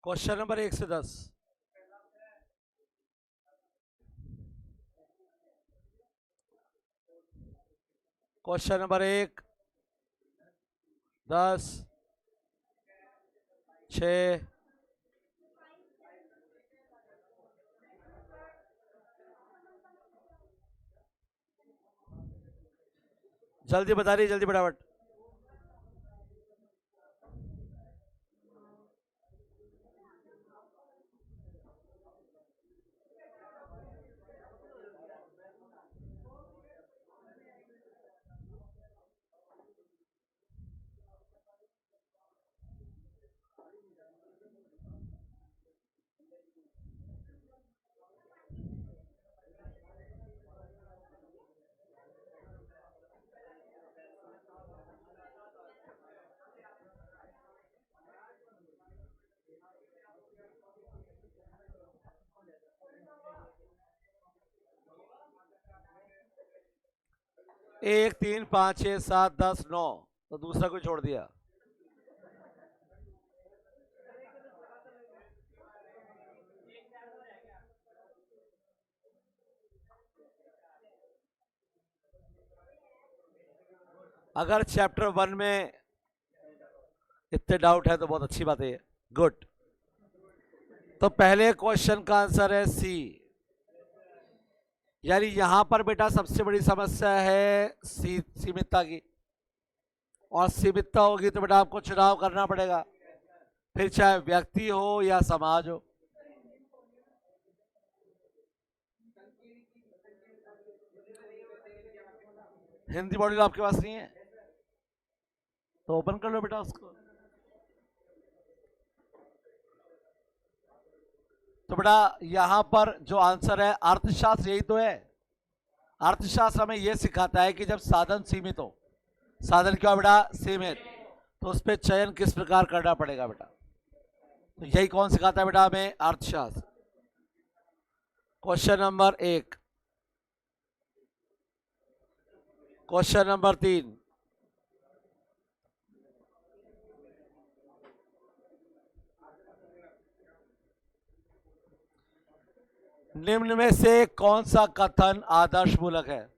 Question number 1 से 10। Question number 1 10 6 जल्दी बता रही, जल्दी फटाफट। एक 3 5 6 7 10 9, तो दूसरा कोई छोड़ दिया। अगर चैप्टर 1 में इतने डाउट है तो बहुत अच्छी बात है, गुड। तो पहले क्वेश्चन का आंसर है सी, यानी यहां पर बेटा सबसे बड़ी समस्या है सीमितता की, और सीमितता होगी तो बेटा आपको चुनाव करना पड़ेगा, फिर चाहे व्यक्ति हो या समाज हो। हिंदी मॉड्यूल आपके पास नहीं है तो ओपन कर लो बेटा उसको। तो बेटा यहां पर जो आंसर है अर्थशास्त्र, यही तो है। अर्थशास्त्र हमें यह सिखाता है कि जब साधन सीमित हो, साधन क्या बेटा सीमित, तो उस पर चयन किस प्रकार करना पड़ेगा बेटा। तो यही कौन सिखाता है बेटा हमें, अर्थशास्त्र। Question number 1। Question number 3। निम्न में से कौन सा कथन आदर्शमूलक है?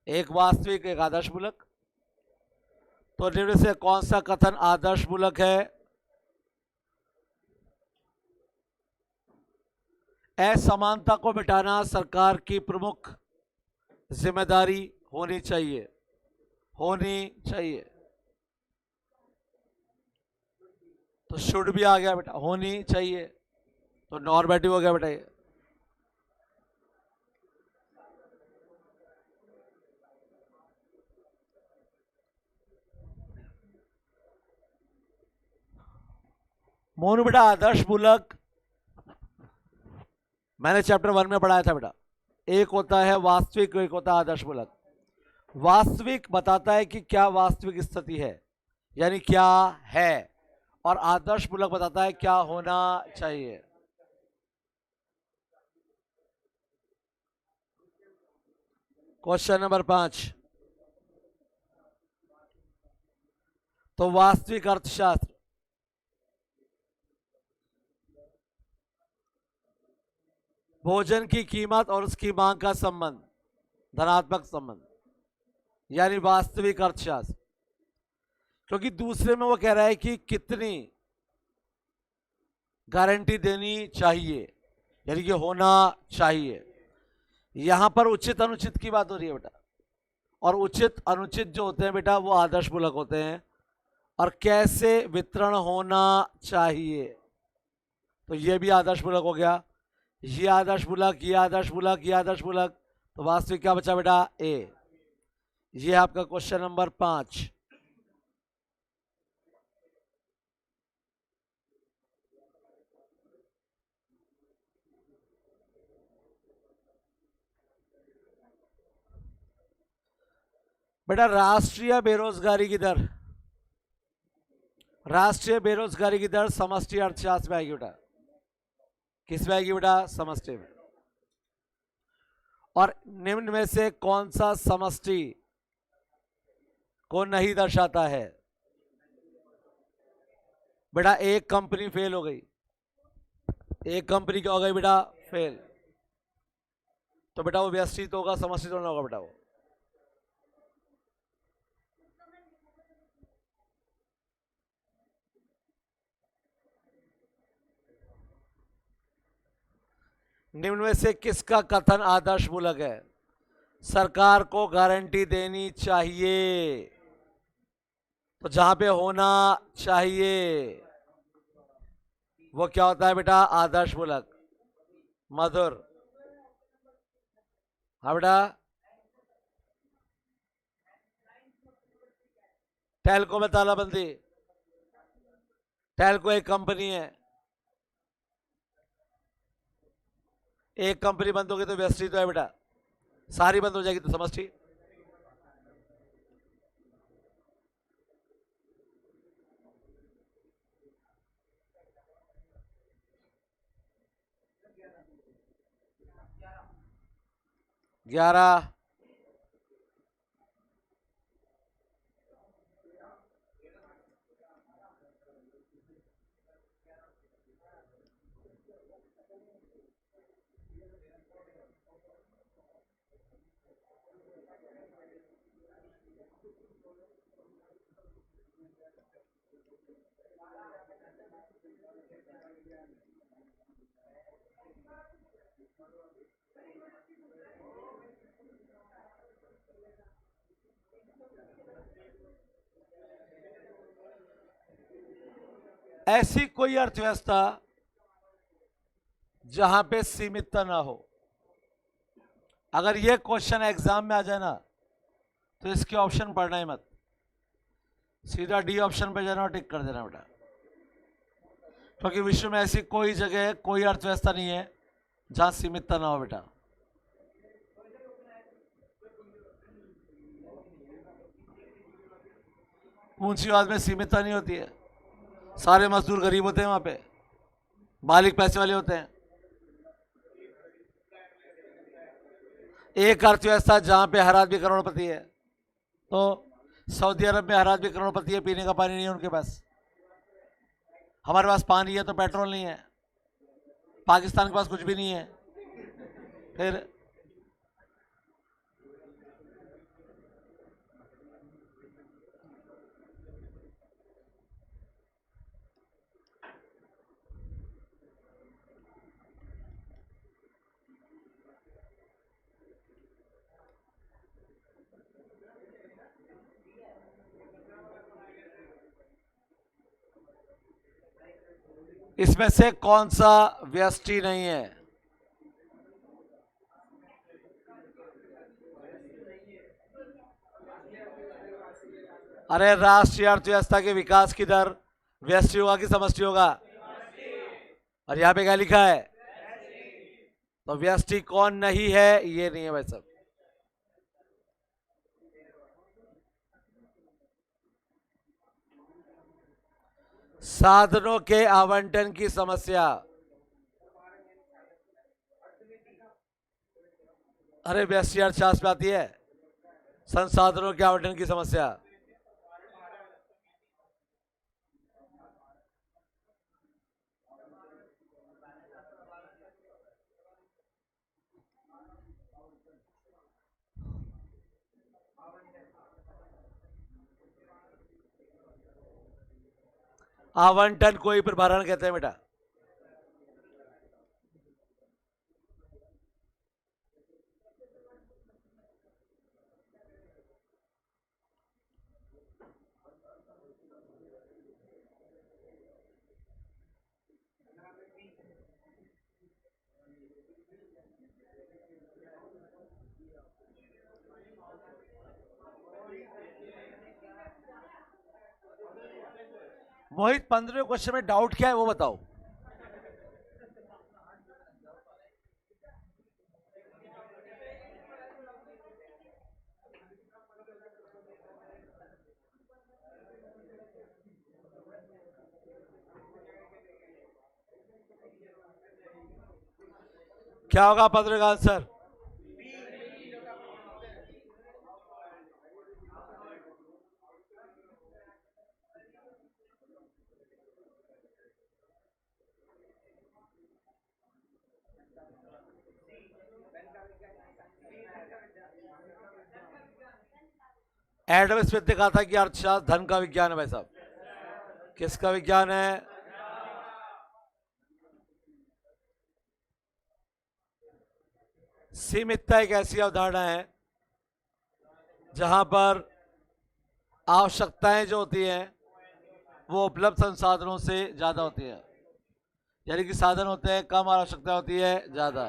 एक वास्तविक, एक आदर्शमूलक। तो निम्न से कौन सा कथन आदर्शमूलक है? असमानता को मिटाना सरकार की प्रमुख जिम्मेदारी होनी चाहिए, होनी चाहिए। तो शुड भी आ गया बेटा, होनी चाहिए, तो नॉर्मेटिव हो गया बेटा ये। मोनू बेटा आदर्शमूलक मैंने चैप्टर 1 में पढ़ाया था बेटा, एक होता है वास्तविक, एक होता है आदर्शमूलक। वास्तविक बताता है कि क्या वास्तविक स्थिति है, यानी क्या है, और आदर्शमूलक बताता है क्या होना चाहिए। Question number 5। तो वास्तविक अर्थशास्त्र भोजन की कीमत और उसकी मांग का संबंध, धनात्मक संबंध, यानी वास्तविक अर्थशास्त्र। क्योंकि दूसरे में वो कह रहा है कि कितनी गारंटी देनी चाहिए, यानी कि होना चाहिए। यहां पर उचित अनुचित की बात हो रही है बेटा, और उचित अनुचित जो होते हैं बेटा वो आदर्शमूलक होते हैं, और कैसे वितरण होना चाहिए, तो ये भी आदर्शमूलक हो गया। ये आदर्शमूलक, ये आदर्शमूलक, ये आदर्शमूलक, तो वास्तविक क्या बचा बेटा, ए। ये आपका क्वेश्चन नंबर 5। बेटा राष्ट्रीय बेरोजगारी की दर, राष्ट्रीय बेरोजगारी की दर समष्टि अर्थशास्त्र में आएगी बेटा। किस में आएगी बेटा, समष्टि में। और निम्न में से कौन सा समष्टि को नहीं दर्शाता है। बेटा एक कंपनी फेल हो गई, एक कंपनी क्या हो गई बेटा? फेल। तो बेटा वो व्यष्टि तो होगा, समष्टि तो ना होगा बेटा वो। निम्न में से किसका कथन आदर्शमूलक है? सरकार को गारंटी देनी चाहिए, तो जहां पे होना चाहिए वो क्या होता है बेटा? आदर्शमूलक। मधुर। हाँ बेटा। टेल्को में तालाबंदी। टेल्को एक कंपनी है, एक कंपनी बंद होगी तो व्यष्टि तो है बेटा, सारी बंद हो जाएगी तो समष्टि। ग्यारह। ऐसी कोई अर्थव्यवस्था जहां पे सीमितता ना हो। अगर ये क्वेश्चन एग्जाम में आ जाए ना तो इसके ऑप्शन पढ़ना ही मत, सीधा डी ऑप्शन पे जाना और टिक कर देना बेटा, क्योंकि विश्व में ऐसी कोई जगह, कोई अर्थव्यवस्था नहीं है जहां सीमितता ना हो बेटा। पूंजीवाद में सीमितता नहीं होती है, सारे मजदूर गरीब होते हैं वहां पे, मालिक पैसे वाले होते हैं। एक अर्थव्यवस्था जहां पे हर आदमी करोड़पति है, तो सऊदी अरब में हर आदमी करोड़पति है, पीने का पानी नहीं है उनके पास। हमारे पास पानी है तो पेट्रोल नहीं है, पाकिस्तान के पास कुछ भी नहीं है। फिर इसमें से कौन सा व्यष्टि नहीं है? अरे राष्ट्रीय अर्थव्यवस्था के विकास की दर व्यष्टि होगा कि समष्टि होगा? और यहां पे क्या लिखा है? तो व्यष्टि कौन नहीं है? ये नहीं है भाई साहब। साधनों के आवंटन की समस्या। अरे व्यष्टि अर्थशास्त्र में आती है संसाधनों के आवंटन की समस्या। आवंटन कोई प्रभारण कहते हैं बेटा। मोहित 15वें क्वेश्चन में डाउट क्या है वो बताओ। क्या होगा 15 का आंसर? एडम स्मिथ ने कहा था कि अर्थशास्त्र धन का विज्ञान है। भाई साहब, किसका विज्ञान है? सीमितता एक ऐसी अवधारणा है जहां पर आवश्यकताएं जो होती हैं वो उपलब्ध संसाधनों से ज्यादा होती है, यानी कि साधन होते हैं कम, आवश्यकता होती है ज्यादा।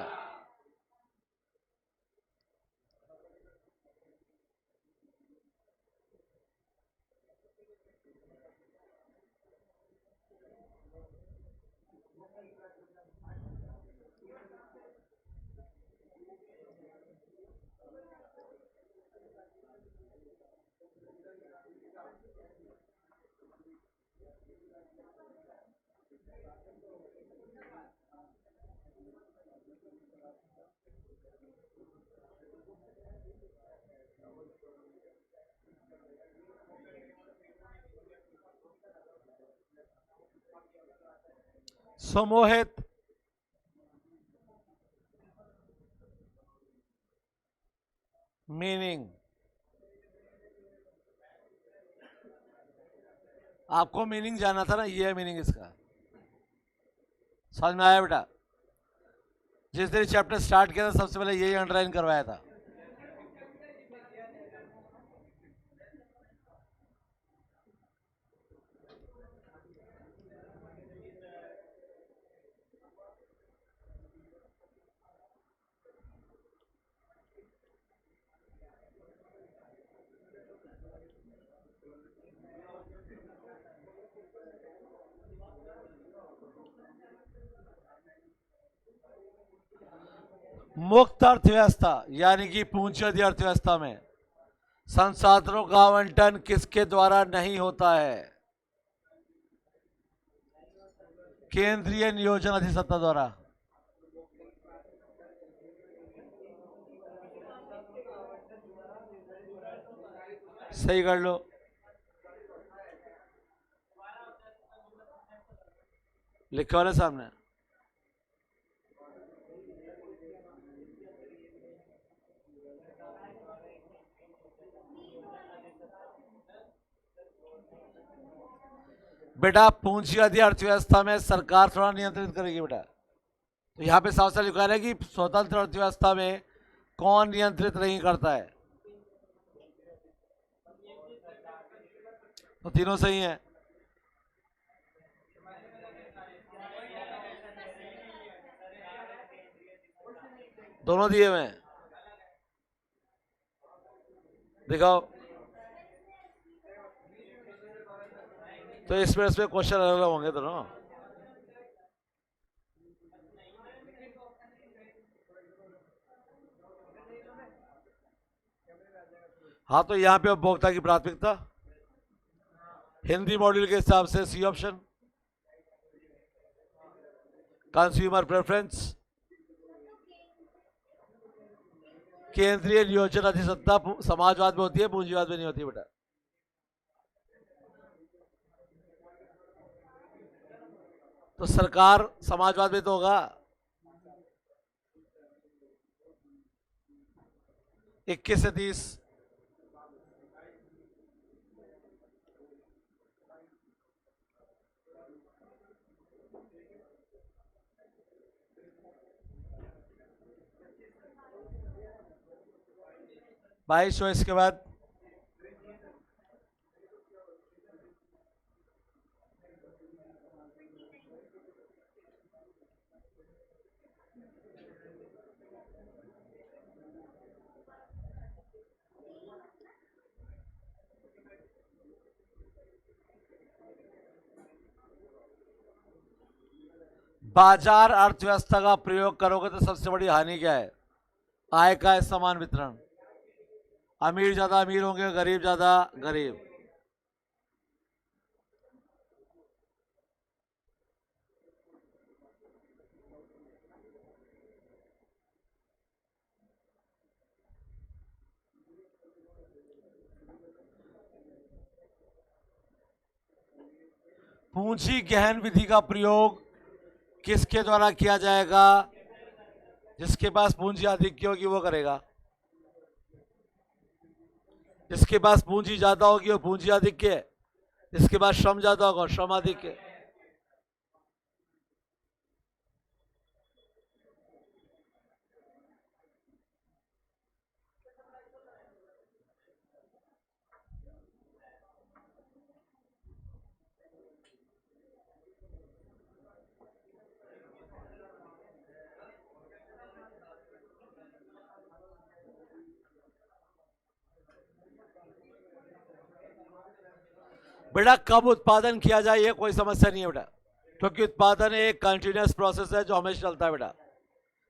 सम्मोहित मीनिंग, आपको मीनिंग जानना था ना, ये है मीनिंग इसका। समझ में आया बेटा? जिस दिन चैप्टर स्टार्ट किया था सबसे पहले यही अंडरलाइन करवाया था। मुक्त अर्थव्यवस्था यानी कि पूंजीवादी अर्थव्यवस्था में संसाधनों का आवंटन किसके द्वारा नहीं होता है? केंद्रीय नियोजन अधिसत्ता द्वारा। सही कर लो। लिखे वाले सामने। बेटा पूंजीवादी अर्थव्यवस्था में सरकार थोड़ा नियंत्रित करेगी बेटा, तो यहां पे साफ साफ लिखा है कि स्वतंत्र अर्थव्यवस्था में कौन नियंत्रित नहीं करता है, तो तीनों सही है। दोनों दिए हुए हैं, दिखाओ। तो इसमें क्वेश्चन अलग अलग होंगे दोनों। हाँ, तो यहां पे उपभोक्ता की प्राथमिकता हिंदी मॉड्यूल के हिसाब से सी ऑप्शन, कंज्यूमर प्रेफरेंस, केंद्रीय नियोजन अधिसत्ता समाजवाद में होती है, पूंजीवाद में नहीं होती बेटा। तो सरकार समाजवाद में तो होगा। 21 से 30। बाईस हो इसके बाद। बाजार अर्थव्यवस्था का प्रयोग करोगे तो सबसे बड़ी हानि क्या है? आय का समान वितरण। अमीर ज्यादा अमीर होंगे, गरीब ज्यादा गरीब। पूंजी गहन विधि का प्रयोग किसके द्वारा किया जाएगा? जिसके पास पूंजी अधिक की होगी वो करेगा। जिसके पास पूंजी ज्यादा होगी वो पूंजी अधिक है, जिसके पास श्रम ज्यादा होगा श्रम अधिक है। बेटा कब उत्पादन किया जाए ये कोई समस्या नहीं है बेटा, क्योंकि उत्पादन एक कंटिन्यूअस प्रोसेस है जो हमेशा चलता है बेटा,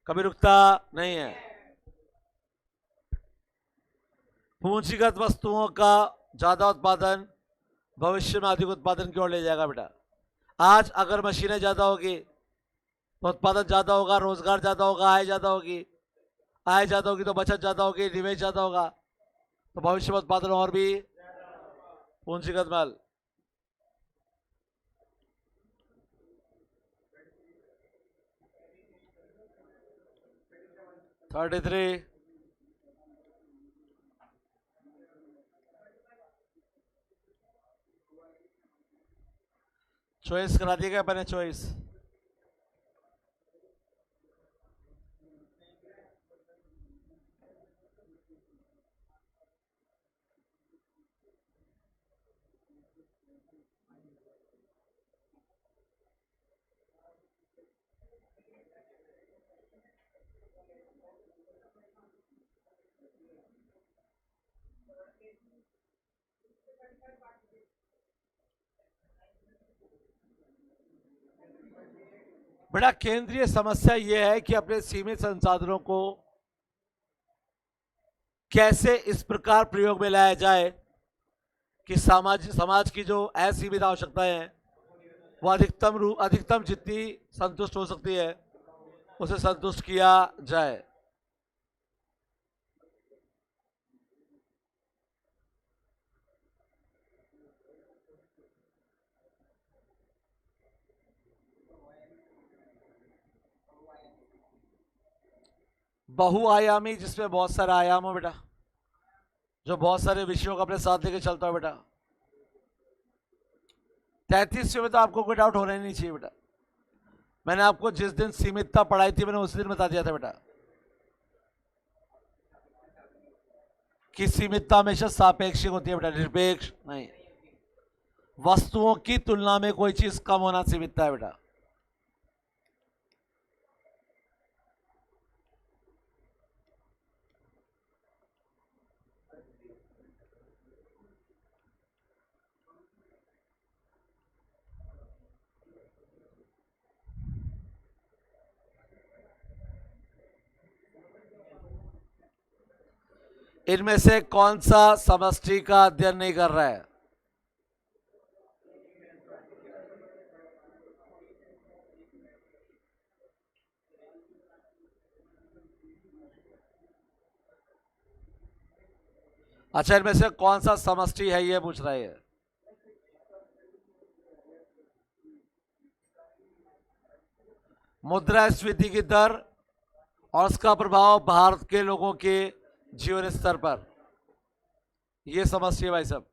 कभी रुकता नहीं है। पूंजीगत वस्तुओं का ज्यादा उत्पादन भविष्य में अधिक उत्पादन की ओर ले जाएगा बेटा। आज अगर मशीनें ज्यादा होगी तो उत्पादन ज्यादा होगा, रोजगार ज्यादा होगा, आय ज्यादा होगी, आय ज्यादा होगी तो बचत ज्यादा होगी, निवेश ज्यादा होगा, तो भविष्य में उत्पादन और भी पूंजीगत माल। थर्टी थ्री चॉइस करा दिया गया मैंने, चॉइस। बड़ा केंद्रीय समस्या यह है कि अपने सीमित संसाधनों को कैसे इस प्रकार प्रयोग में लाया जाए कि समाज की जो असीमित आवश्यकताएं हैं वो अधिकतम जितनी संतुष्ट हो सकती है उसे संतुष्ट किया जाए। बहुआयामी जिसमें बहुत सारे आयाम हो बेटा, जो बहुत सारे विषयों को अपने साथ लेके चलता है बेटा। 33 में तो आपको कोई डाउट होना ही नहीं चाहिए बेटा। मैंने आपको जिस दिन सीमितता पढ़ाई थी मैंने उसी दिन बता दिया था बेटा कि सीमितता हमेशा सापेक्षिक होती है बेटा, निरपेक्ष नहीं। वस्तुओं की तुलना में कोई चीज कम होना सीमितता है बेटा। इनमें से कौन सा समष्टि का अध्ययन नहीं कर रहा है? अच्छा, इनमें से कौन सा समष्टि है ये पूछ रहा है। मुद्रास्फीति की दर और उसका प्रभाव भारत के लोगों के जीवन स्तर पर, यह समस्या है भाई साहब।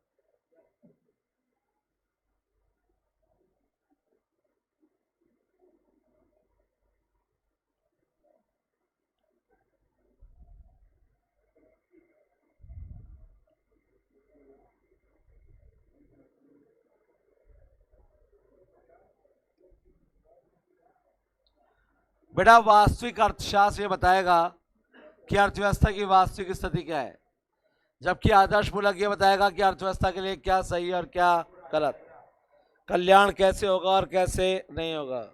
बेटा वास्तविक अर्थशास्त्र ये बताएगा कि अर्थव्यवस्था की वास्तविक स्थिति क्या है, जबकि आदर्श मूलक ये बताएगा कि अर्थव्यवस्था के लिए क्या सही और क्या गलत, कल्याण कैसे होगा और कैसे नहीं होगा।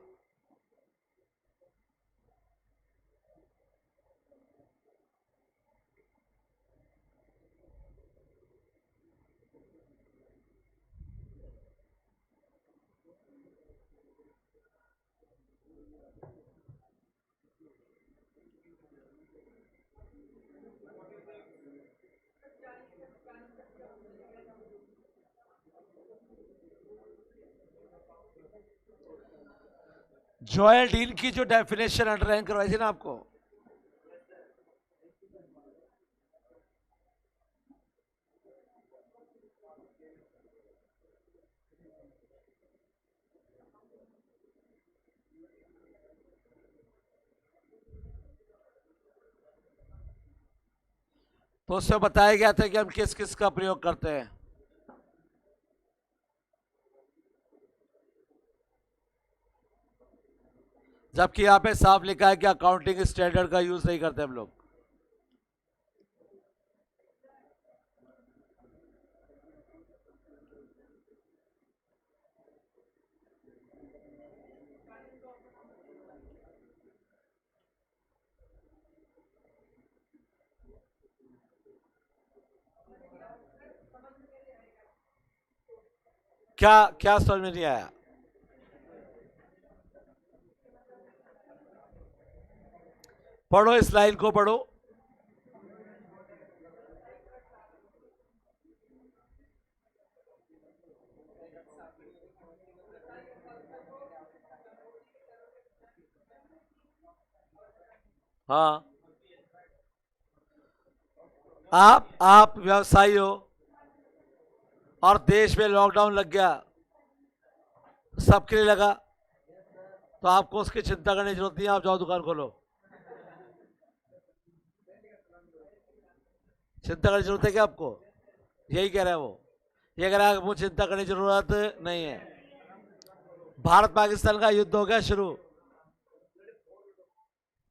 जोएल डीन की जो डेफिनेशन अंडरलाइन करवाई थी ना आपको, तो उससे बताया गया था कि हम किस किस का प्रयोग करते हैं। जबकि यहां पे साफ लिखा है कि अकाउंटिंग स्टैंडर्ड का यूज नहीं करते हम लोग। क्या क्या समझ में नहीं आया? पढ़ो, इस लाइन को पढ़ो। हाँ, आप व्यवसायी हो और देश में लॉकडाउन लग गया, सबके लिए लगा, तो आपको उसकी चिंता करने की जरूरत नहीं है, आप जाओ दुकान खोलो। चिंता करने की जरूरत है क्या आपको? यही कह रहा है वो। ये कह रहा है मुझे चिंता करने की जरूरत नहीं है। भारत पाकिस्तान का युद्ध हो गया शुरू,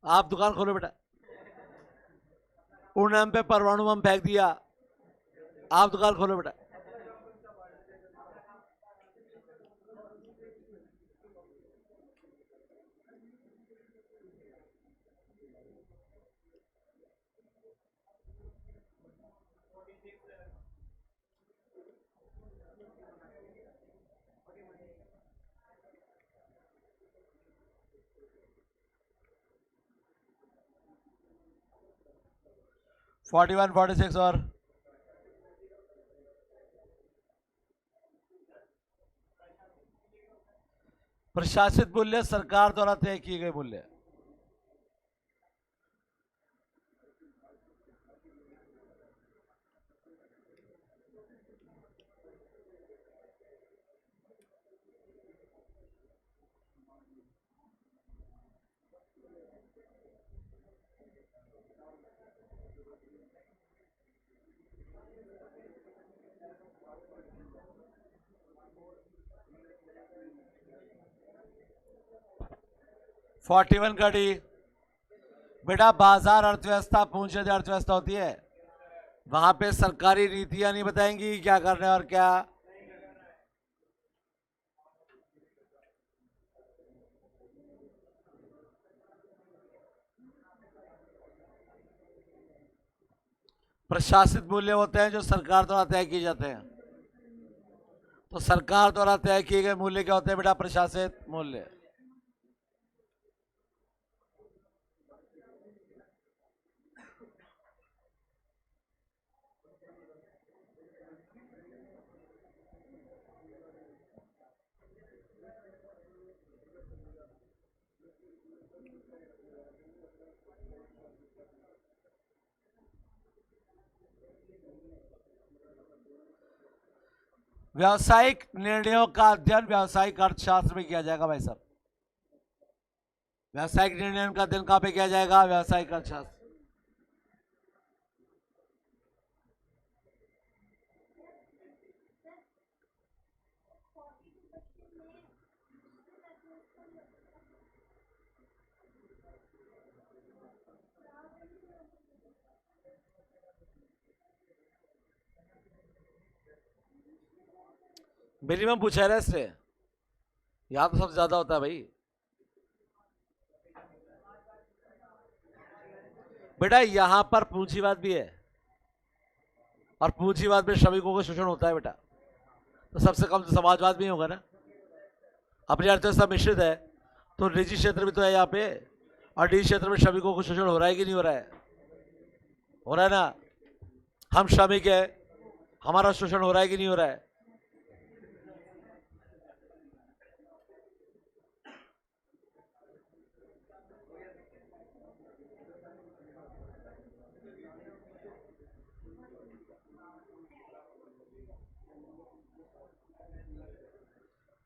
आप दुकान खोलो बेटा। उड़नम पे परमाणु बम फेंक दिया, आप दुकान खोलो बेटा। फोर्टी वन 46 और प्रशासित मूल्य सरकार द्वारा तय किए गए मूल्य। फोर्टी वन का डी। बेटा बाजार अर्थव्यवस्था पूंजी अर्थव्यवस्था होती है, वहां पे सरकारी नीतियां नहीं बताएंगी क्या करना है और क्या। प्रशासित मूल्य होते हैं जो सरकार द्वारा तय किए जाते हैं। तो सरकार द्वारा तय किए गए मूल्य क्या होते हैं बेटा? प्रशासित मूल्य। व्यावसायिक निर्णयों का अध्ययन व्यावसायिक अर्थशास्त्र में किया जाएगा भाई साहब। व्यावसायिक निर्णयों का अध्ययन कहां पे किया जाएगा? व्यावसायिक अर्थशास्त्र। मिनिमम पूछा है इससे, यहां तो सबसे ज्यादा होता है भाई। बेटा यहां पर पूंजीवाद भी है, और पूंजीवाद में श्रमिकों का शोषण होता है बेटा, तो सबसे कम तो समाजवाद भी होगा ना। अपनी अर्थव्यवस्था मिश्रित है, तो निजी क्षेत्र भी तो है यहाँ पे, और निजी क्षेत्र में श्रमिकों को शोषण हो रहा है कि नहीं हो रहा है? हो रहा है ना। हम श्रमिक है, हमारा शोषण हो रहा है कि नहीं हो रहा है?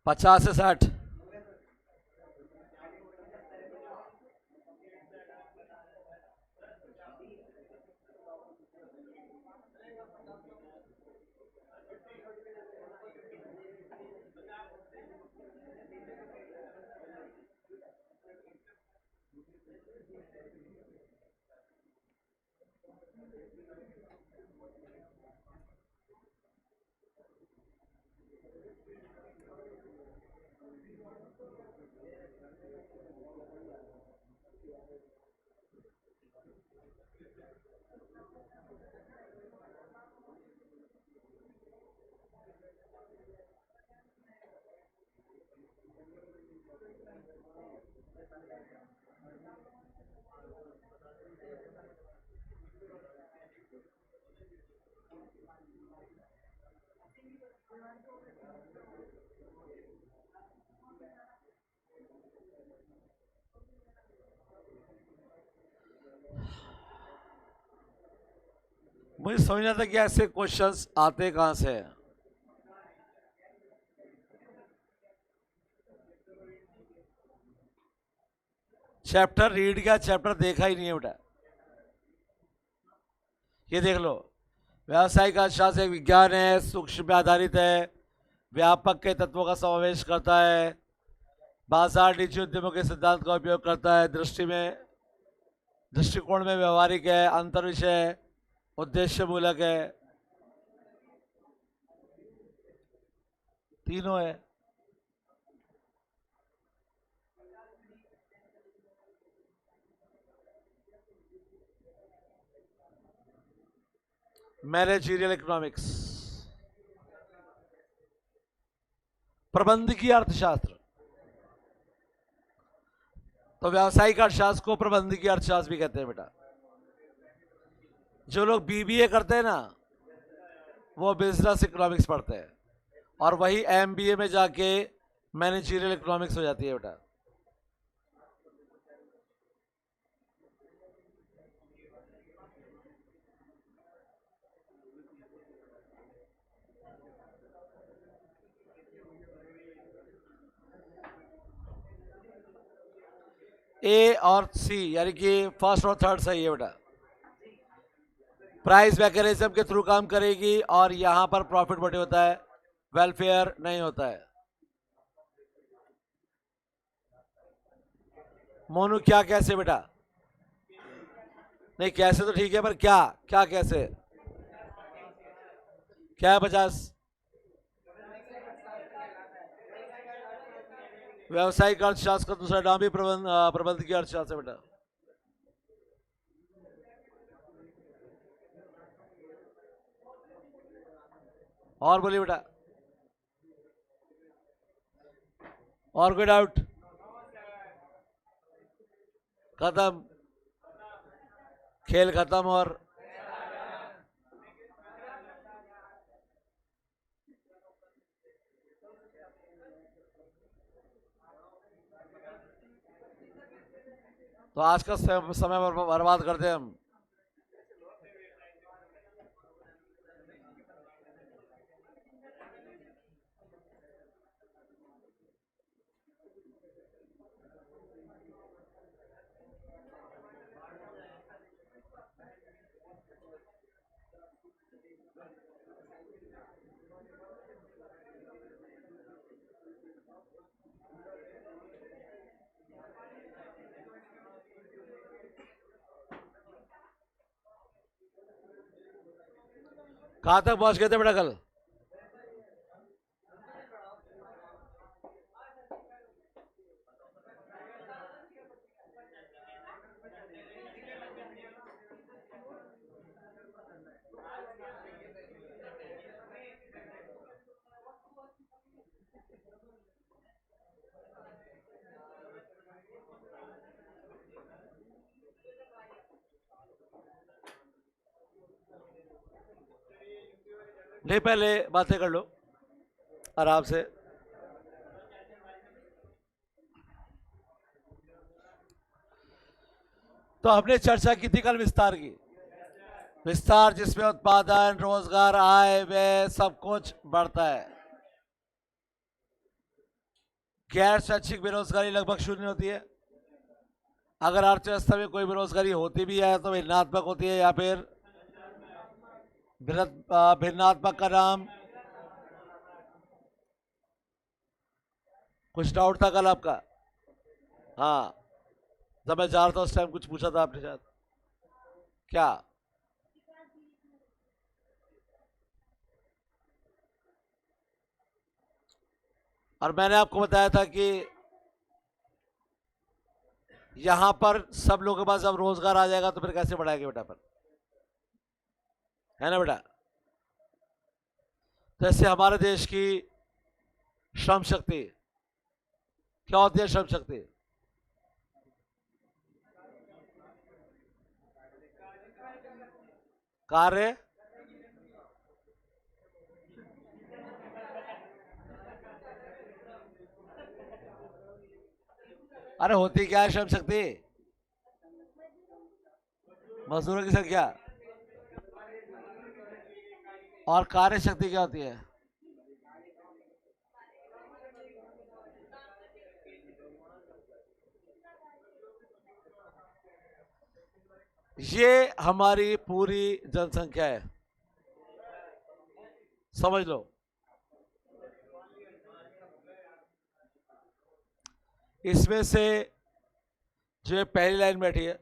पचास से 60। मुझे समझ नहीं आता कि ऐसे क्वेश्चंस आते कहां से हैं। चैप्टर रीड किया, चैप्टर देखा ही नहीं है बेटा। ये देख लो, व्यावसायिक अर्थशास्त्र एक विज्ञान है, सूक्ष्म पे आधारित है, व्यापक के तत्वों का समावेश करता है, बाजार निजी उद्यमों के सिद्धांत का उपयोग करता है, दृष्टिकोण में व्यवहारिक है, अंतर विषय, उद्देश्य मूलक है, तीनों है। मैनेजरियल इकोनॉमिक्स, प्रबंधकीय अर्थशास्त्र। तो व्यावसायिक अर्थशास्त्र को प्रबंधकीय अर्थशास्त्र भी कहते हैं बेटा। जो लोग बीबीए करते हैं ना, वो बिजनेस इकोनॉमिक्स पढ़ते हैं, और वही एमबीए में जाके मैनेजरियल इकोनॉमिक्स हो जाती है बेटा। ए और सी यानी कि फर्स्ट और थर्ड सही है बेटा। प्राइस मैकेनिज्म के थ्रू काम करेगी, और यहां पर प्रॉफिट मोटिव होता है, वेलफेयर नहीं होता है। मोनू क्या कैसे बेटा? नहीं कैसे तो ठीक है, पर क्या क्या कैसे? क्या है 50? व्यावसायिक अर्थशास्त्र का दूसरा नाम भी प्रबंधकीय अर्थशास्त्र है बेटा। और बोलिए बेटा, और कोई डाउट? खत्म, खेल खत्म। और तो आज का समय बर्बाद करते हैं हम। कहां तक पहुंच गए थे बेटा कल? नहीं, पहले बातें कर लो आराम से। तो हमने चर्चा की थी कल विस्तार की, विस्तार जिसमें उत्पादन, रोजगार, आय, व्यय सब कुछ बढ़ता है। गैर शैक्षिक बेरोजगारी लगभग शून्य होती है। अगर अर्थव्यवस्था में कोई बेरोजगारी होती भी है तो भिन्नात्मक होती है, या फिर भिन्नात्मक का नाम। कुछ डाउट था कल आपका? हाँ, जब मैं जा रहा था उस टाइम कुछ पूछा था आपने शायद। क्या? और मैंने आपको बताया था कि यहां पर सब लोगों के पास जब रोजगार आ जाएगा तो फिर कैसे बढ़ाएंगे बेटा पर, है ना बेटा। जैसे हमारे देश की श्रम शक्ति क्या होती है? श्रम शक्ति कार्य अरे होती क्या है श्रम शक्ति? मजदूरों की संख्या। और कार्य शक्ति क्या होती है? ये हमारी पूरी जनसंख्या है, समझ लो। इसमें से जो पहली लाइन बैठी है,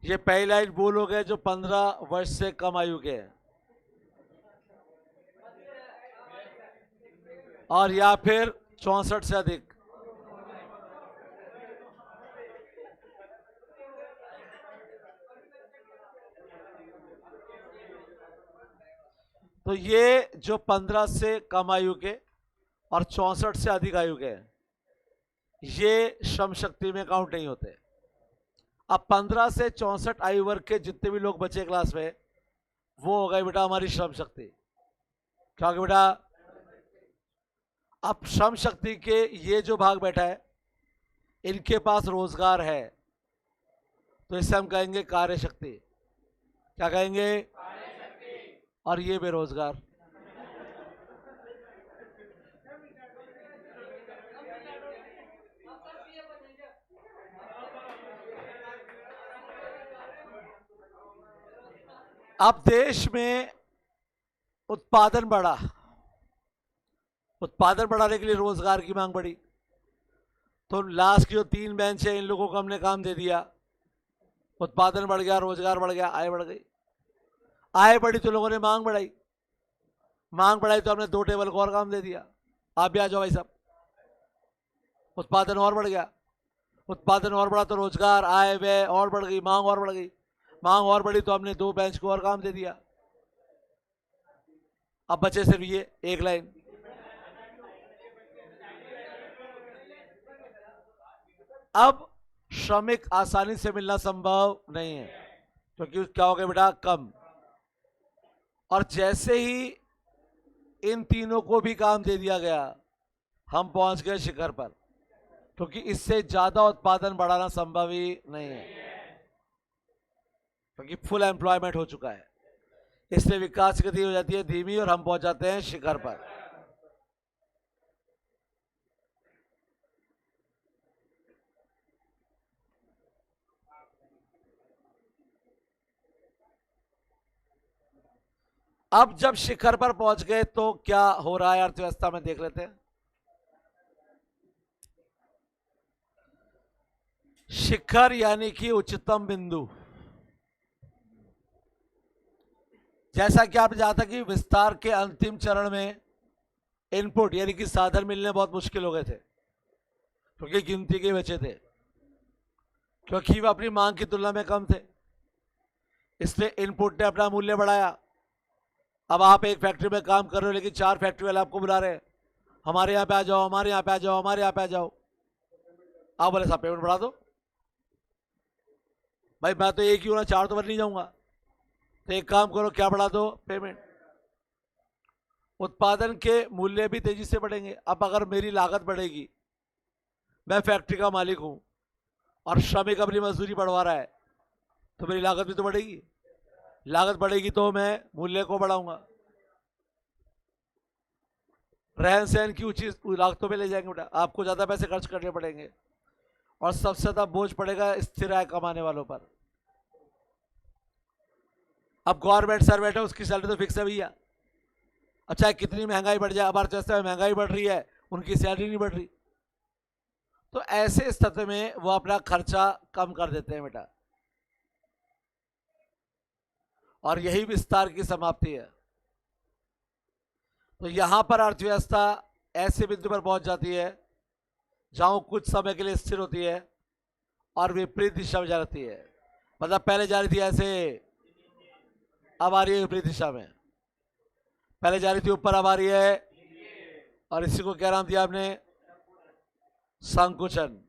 ये पहली लाइन वो लोग हैं जो 15 वर्ष से कम आयु के हैं, और या फिर 64 से अधिक। तो ये जो 15 से कम आयु के और 64 से अधिक आयु के हैं, ये श्रम शक्ति में काउंट नहीं होते। अब 15 से 64 आयु वर्ग के जितने भी लोग बचे क्लास में, वो हो गए बेटा हमारी श्रम शक्ति। क्या होगा बेटा? अब श्रम शक्ति के ये जो भाग बैठा है, इनके पास रोजगार है, तो इससे हम कहेंगे कार्य शक्ति। क्या कहेंगे? और ये बेरोजगार। अब देश में उत्पादन बढ़ा, उत्पादन बढ़ाने के लिए रोजगार की मांग बढ़ी, तो लास्ट की जो 3 बेंच है इन लोगों को हमने काम दे दिया, उत्पादन बढ़ गया, रोजगार बढ़ गया, आय बढ़ गई। आय बढ़ी तो लोगों ने मांग बढ़ाई, मांग बढ़ाई तो हमने 2 टेबल को और काम दे दिया। आप भी आ जाओ भाई साहब। उत्पादन और बढ़ गया, उत्पादन और बढ़ा तो रोजगार, आय, व्यय और बढ़ गई, मांग और बढ़ गई, मांग और बढ़ी तो हमने 2 बेंच को और काम दे दिया। अब बचे सिर्फ ये एक लाइन। अब श्रमिक आसानी से मिलना संभव नहीं है, क्योंकि क्या हो गया बेटा? कम। और जैसे ही इन तीनों को भी काम दे दिया गया, हम पहुंच गए शिखर पर, क्योंकि इससे ज्यादा उत्पादन बढ़ाना संभव ही नहीं है, क्योंकि फुल एम्प्लॉयमेंट हो चुका है। इसलिए विकास गति हो जाती है धीमी और हम पहुंच जाते हैं शिखर पर। अब जब शिखर पर पहुंच गए तो क्या हो रहा है अर्थव्यवस्था में, देख लेते हैं। शिखर यानी कि उच्चतम बिंदु। जैसा कि आपने जाना था कि विस्तार के अंतिम चरण में इनपुट यानी कि साधन मिलने बहुत मुश्किल हो गए थे, क्योंकि गिनती के बचे थे, क्योंकि वे अपनी मांग की तुलना में कम थे। इसलिए इनपुट ने अपना मूल्य बढ़ाया। अब आप एक फैक्ट्री में काम कर रहे हो, लेकिन 4 फैक्ट्री वाले आपको बुला रहे हैं, हमारे यहाँ पे आ जाओ, हमारे यहाँ पे आ जाओ, हमारे यहाँ पे आ जाओ। आप बोले साहब पेमेंट बढ़ा दो। भाई मैं तो एक ही हूं ना, 4 तो बन नहीं जाऊंगा, तो एक काम करो, क्या बढ़ा दो? पेमेंट। उत्पादन के मूल्य भी तेजी से बढ़ेंगे। अब अगर मेरी लागत बढ़ेगी, मैं फैक्ट्री का मालिक हूं और श्रमिक अपनी मजदूरी बढ़वा रहा है, तो मेरी लागत भी तो बढ़ेगी। लागत बढ़ेगी तो मैं मूल्य को बढ़ाऊंगा, रहन सहन की ऊंची लागतों पे ले जाएंगे बेटा, आपको ज्यादा पैसे खर्च करने पड़ेंगे, और सबसे ज्यादा बोझ पड़ेगा स्थिर आय कमाने वालों पर। अब गवर्नमेंट सर्वेंट है, उसकी सैलरी तो फिक्स है भैया। अच्छा, कितनी महंगाई बढ़ जाए, अब अर्थव्यवस्था में महंगाई बढ़ रही है, उनकी सैलरी नहीं बढ़ रही, तो ऐसे स्थिति में वो अपना खर्चा कम कर देते हैं बेटा, और यही विस्तार की समाप्ति है। तो यहां पर अर्थव्यवस्था ऐसे बिंदु पर पहुंच जाती है जहां वो कुछ समय के लिए स्थिर होती है और विपरीत दिशा में जा रही है। मतलब पहले जा रही थी ऐसे, अब आ रही है विपरीत दिशा में। पहले जा रही थी ऊपर, अब आ रही है, और इसी को क्या नाम दिया आपने? संकुचन।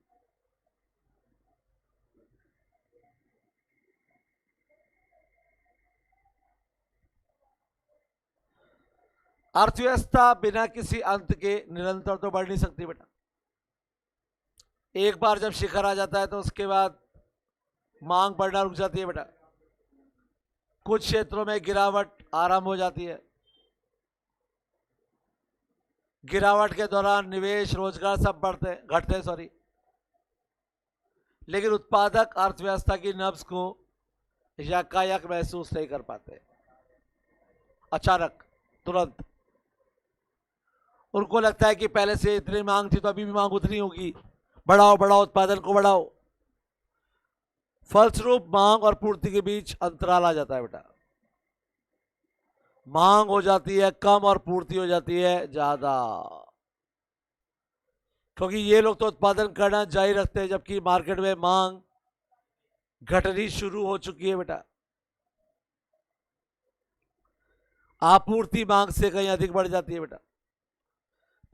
अर्थव्यवस्था बिना किसी अंत के निरंतर तो बढ़ नहीं सकती बेटा। एक बार जब शिखर आ जाता है तो उसके बाद मांग बढ़ना रुक जाती है बेटा। कुछ क्षेत्रों में गिरावट आरंभ हो जाती है। गिरावट के दौरान निवेश, रोजगार सब घटते हैं सॉरी। लेकिन उत्पादक अर्थव्यवस्था की नब्ज को यकायक महसूस नहीं कर पाते। अचानक, तुरंत उनको लगता है कि पहले से इतनी मांग थी तो अभी भी मांग उतनी होगी, बढ़ाओ बढ़ाओ, उत्पादन को बढ़ाओ। फलस्वरूप मांग और पूर्ति के बीच अंतराल आ जाता है बेटा। मांग हो जाती है कम और पूर्ति हो जाती है ज्यादा, क्योंकि ये लोग तो उत्पादन करना जारी रखते हैं जबकि मार्केट में मांग घटनी शुरू हो चुकी है बेटा। आपूर्ति मांग से कहीं अधिक बढ़ जाती है बेटा।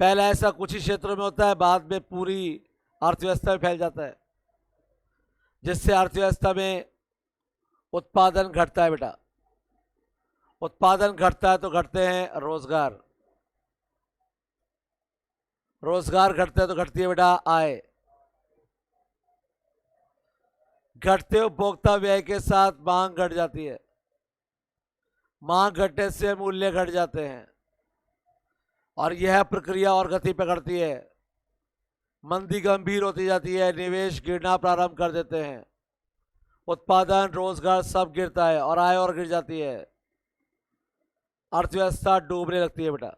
पहले ऐसा कुछ ही क्षेत्रों में होता है, बाद में पूरी अर्थव्यवस्था में फैल जाता है, जिससे अर्थव्यवस्था में उत्पादन घटता है बेटा। उत्पादन घटता है तो घटते हैं रोजगार, रोजगार घटता है तो घटती है बेटा आय। घटते उपभोक्ता व्यय के साथ मांग घट जाती है। मांग घटने से मूल्य घट जाते हैं और यह प्रक्रिया और गति पकड़ती है। मंदी गंभीर होती जाती है, निवेश गिरना प्रारंभ कर देते हैं, उत्पादन, रोजगार सब गिरता है और आय और गिर जाती है। अर्थव्यवस्था डूबने लगती है बेटा।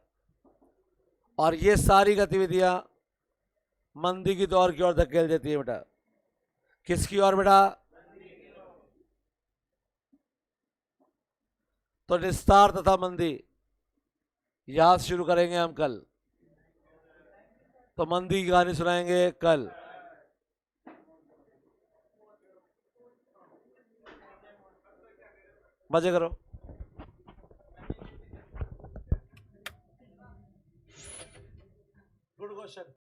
और ये सारी गतिविधियां मंदी की दौर की ओर धकेल देती है बेटा। किसकी ओर बेटा? तो निस्तार तथा मंदी यहां शुरू करेंगे हम कल। तो मंदी की कहानी सुनाएंगे कल। मजे करो। Good question.